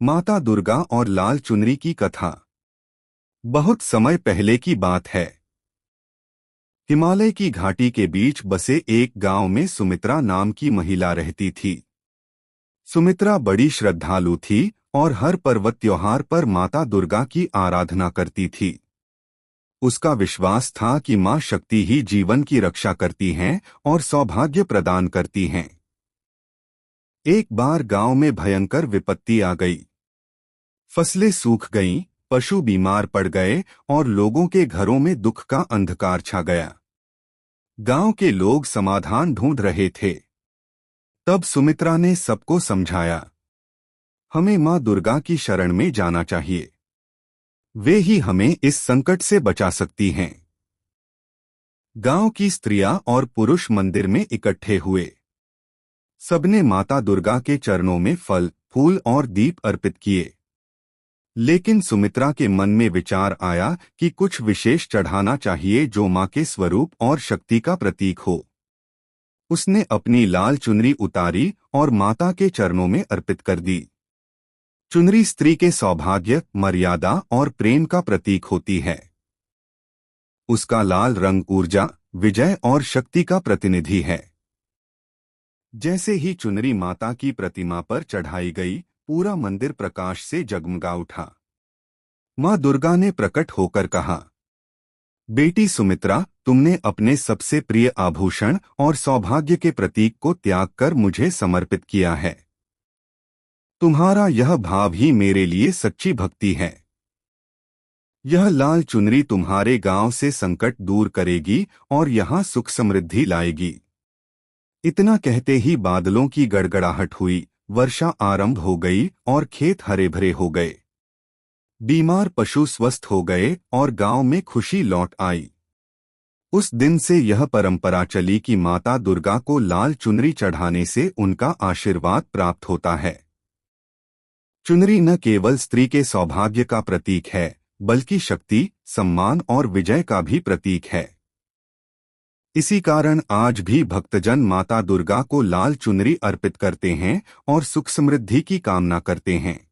माता दुर्गा और लाल चुनरी की कथा। बहुत समय पहले की बात है। हिमालय की घाटी के बीच बसे एक गांव में सुमित्रा नाम की महिला रहती थी। सुमित्रा बड़ी श्रद्धालु थी और हर पर्वत त्योहार पर माता दुर्गा की आराधना करती थी। उसका विश्वास था कि मां शक्ति ही जीवन की रक्षा करती हैं और सौभाग्य प्रदान करती हैं। एक बार गांव में भयंकर विपत्ति आ गई। फसलें सूख गईं, पशु बीमार पड़ गए और लोगों के घरों में दुख का अंधकार छा गया। गांव के लोग समाधान ढूंढ रहे थे। तब सुमित्रा ने सबको समझाया, हमें मां दुर्गा की शरण में जाना चाहिए। वे ही हमें इस संकट से बचा सकती हैं। गांव की स्त्रियां और पुरुष मंदिर में इकट्ठे हुए। सबने माता दुर्गा के चरणों में फल, फूल और दीप अर्पित किए। लेकिन सुमित्रा के मन में विचार आया कि कुछ विशेष चढ़ाना चाहिए जो मां के स्वरूप और शक्ति का प्रतीक हो। उसने अपनी लाल चुनरी उतारी और माता के चरणों में अर्पित कर दी। चुनरी स्त्री के सौभाग्य, मर्यादा और प्रेम का प्रतीक होती है। उसका लाल रंग ऊर्जा, विजय और शक्ति का प्रतिनिधि है। जैसे ही चुनरी माता की प्रतिमा पर चढ़ाई गई, पूरा मंदिर प्रकाश से जगमगा उठा। मां दुर्गा ने प्रकट होकर कहा, बेटी सुमित्रा, तुमने अपने सबसे प्रिय आभूषण और सौभाग्य के प्रतीक को त्याग कर मुझे समर्पित किया है। तुम्हारा यह भाव ही मेरे लिए सच्ची भक्ति है। यह लाल चुनरी तुम्हारे गांव से संकट दूर करेगी और यहां सुख समृद्धि लाएगी। इतना कहते ही बादलों की गड़गड़ाहट हुई, वर्षा आरंभ हो गई और खेत हरे भरे हो गए। बीमार पशु स्वस्थ हो गए और गांव में खुशी लौट आई। उस दिन से यह परंपरा चली कि माता दुर्गा को लाल चुनरी चढ़ाने से उनका आशीर्वाद प्राप्त होता है। चुनरी न केवल स्त्री के सौभाग्य का प्रतीक है, बल्कि शक्ति, सम्मान और विजय का भी प्रतीक है। इसी कारण आज भी भक्तजन माता दुर्गा को लाल चुनरी अर्पित करते हैं और सुख समृद्धि की कामना करते हैं।